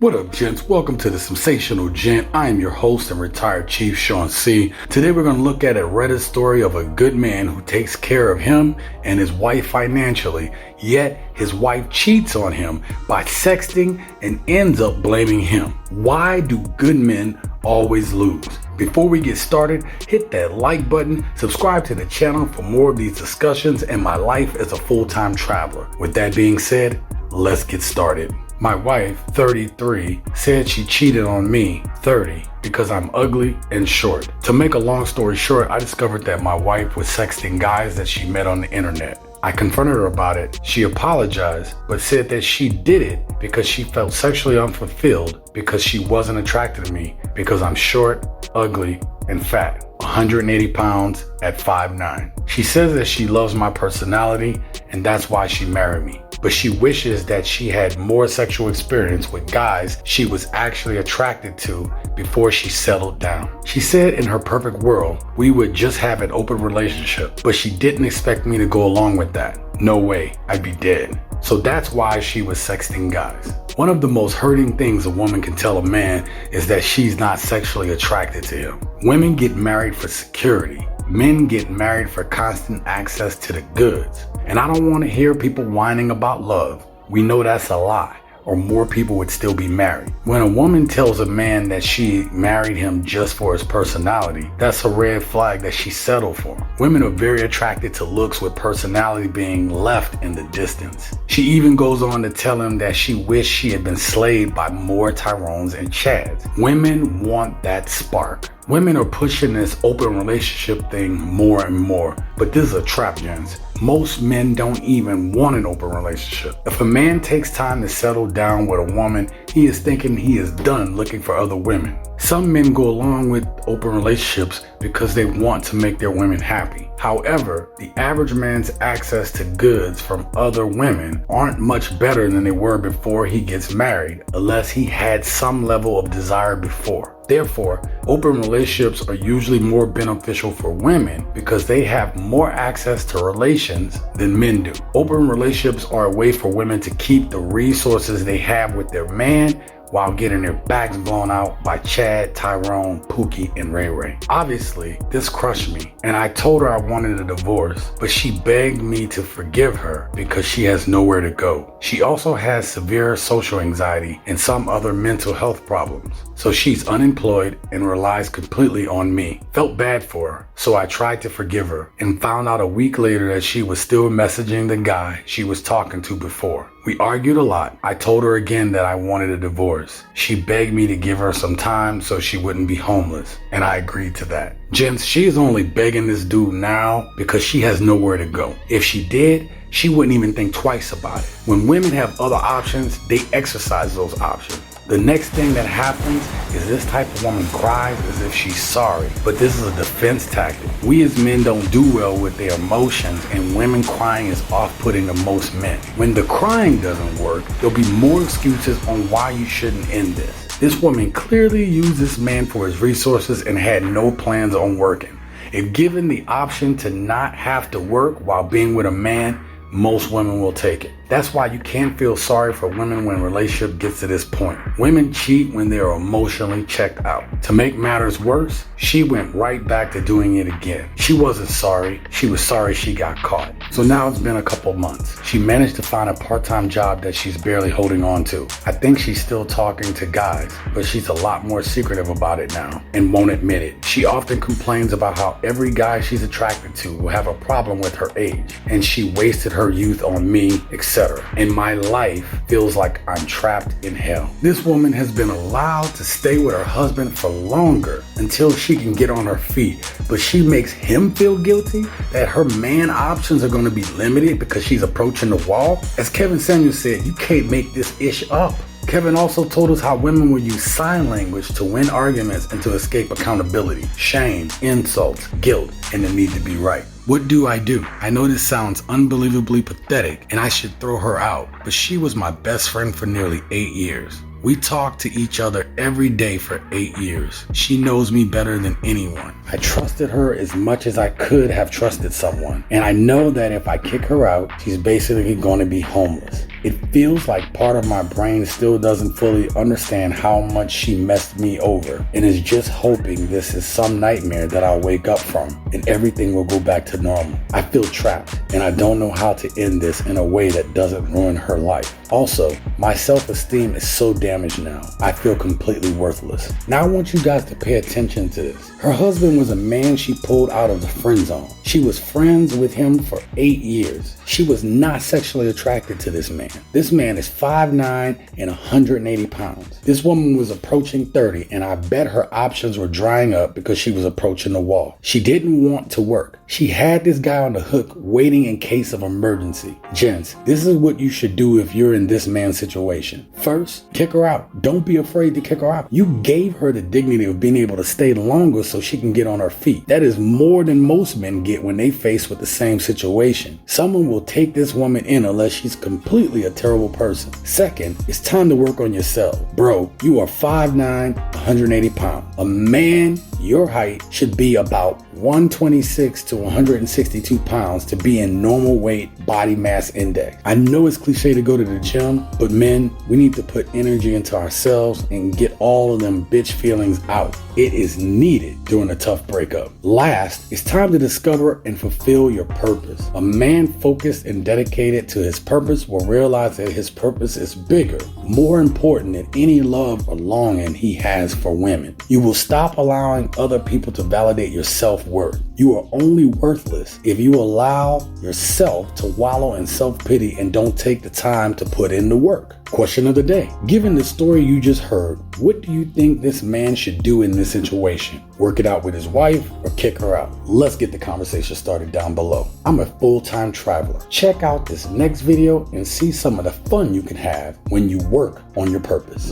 What up, gents? Welcome to the Sensational Gent. I am your host and retired Chief Sean C. Today we're going to look at a Reddit story of a good man who takes care of him and his wife financially, yet his wife cheats on him by sexting and ends up blaming him. Why do good men always lose? Before we get started, hit that like button, subscribe to the channel for more of these discussions and my life as a full-time traveler. With that being said, let's get started. My wife, 33, said she cheated on me, 30, because I'm ugly and short. To make a long story short, I discovered that my wife was sexting guys that she met on the internet. I confronted her about it. She apologized, but said that she did it because she felt sexually unfulfilled because she wasn't attracted to me because I'm short, ugly, and fat. 180 pounds at 5'9". She says that she loves my personality and that's why she married me. But she wishes that she had more sexual experience with guys she was actually attracted to before she settled down. She said in her perfect world, we would just have an open relationship, but she didn't expect me to go along with that. No way, I'd be dead. So that's why she was sexting guys. One of the most hurting things a woman can tell a man is that she's not sexually attracted to him. Women get married for security. Men get married for constant access to the goods. And I don't want to hear people whining about love. We know that's a lie, or more people would still be married. When a woman tells a man that she married him just for his personality, that's a red flag that she settled for. Women are very attracted to looks with personality being left in the distance. She even goes on to tell him that she wished she had been slayed by more Tyrones and Chads. Women want that spark. Women are pushing this open relationship thing more and more, but this is a trap, gents. Most men don't even want an open relationship. If a man takes time to settle down with a woman, he is thinking he is done looking for other women. Some men go along with open relationships because they want to make their women happy. However, the average man's access to goods from other women aren't much better than they were before he gets married, unless he had some level of desire before. Therefore, open relationships are usually more beneficial for women because they have more access to relations than men do. Open relationships are a way for women to keep the resources they have with their man while getting their backs blown out by Chad, Tyrone, Pookie, and Ray Ray. Obviously, this crushed me, and I told her I wanted a divorce, but she begged me to forgive her because she has nowhere to go. She also has severe social anxiety and some other mental health problems, so she's unemployed and relies completely on me. Felt bad for her, so I tried to forgive her and found out a week later that she was still messaging the guy she was talking to before. We argued a lot. I told her again that I wanted a divorce. She begged me to give her some time so she wouldn't be homeless, and I agreed to that. Gents, she is only begging this dude now because she has nowhere to go. If she did, she wouldn't even think twice about it. When women have other options, they exercise those options. The next thing that happens is this type of woman cries as if she's sorry, but this is a defense tactic. We as men don't do well with their emotions, and women crying is off-putting to most men. When the crying doesn't work, there'll be more excuses on why you shouldn't end this. This woman clearly used this man for his resources and had no plans on working. If given the option to not have to work while being with a man, most women will take it. That's why you can't feel sorry for women when a relationship gets to this point. Women cheat when they are emotionally checked out. To make matters worse, she went right back to doing it again. She wasn't sorry. She was sorry she got caught. So now it's been a couple months. She managed to find a part-time job that she's barely holding on to. I think she's still talking to guys, but she's a lot more secretive about it now and won't admit it. She often complains about how every guy she's attracted to will have a problem with her age, and she wasted her youth on me, etc. And my life feels like I'm trapped in hell. This woman has been allowed to stay with her husband for longer until she can get on her feet, but she makes him feel guilty that her man options are going to be limited because she's approaching the wall. As Kevin Samuels said, you can't make this ish up. Kevin also told us how women will use sign language to win arguments and to escape accountability, shame, insults, guilt, and the need to be right. What do? I know this sounds unbelievably pathetic and I should throw her out, but she was my best friend for nearly 8 years. We talked to each other every day for 8 years. She knows me better than anyone. I trusted her as much as I could have trusted someone. And I know that if I kick her out, she's basically going to be homeless. It feels like part of my brain still doesn't fully understand how much she messed me over and is just hoping this is some nightmare that I'll wake up from and everything will go back to normal. I feel trapped and I don't know how to end this in a way that doesn't ruin her life. Also, my self-esteem is so damaged now. I feel completely worthless. Now I want you guys to pay attention to this. Her husband was a man she pulled out of the friend zone. She was friends with him for 8 years. She was not sexually attracted to this man. This man is 5'9" and 180 pounds. This woman was approaching 30 and I bet her options were drying up because she was approaching the wall. She didn't want to work. She had this guy on the hook waiting in case of emergency. Gents, this is what you should do if you're in this man's situation. First, kick her out. Don't be afraid to kick her out. You gave her the dignity of being able to stay longer so she can get on her feet. That is more than most men get when they face with the same situation. Someone will take this woman in unless she's completely a terrible person. Second, it's time to work on yourself. Bro, you are 5'9", 180 pounds. A man your height should be about 126 to 162 pounds to be in normal weight body mass index. I know it's cliche to go to the gym, but men, we need to put energy into ourselves and get all of them bitch feelings out. It is needed during a tough breakup. Last, it's time to discover and fulfill your purpose. A man focused and dedicated to his purpose will realize that his purpose is bigger, more important than any love or longing he has for women. You will stop allowing other people to validate your self-worth. You are only worthless if you allow yourself to wallow in self-pity and don't take the time to put in the work. Question of the day. Given the story you just heard, what do you think this man should do in this situation? Work it out with his wife or kick her out? Let's get the conversation started down below. I'm a full-time traveler. Check out this next video and see some of the fun you can have when you work on your purpose.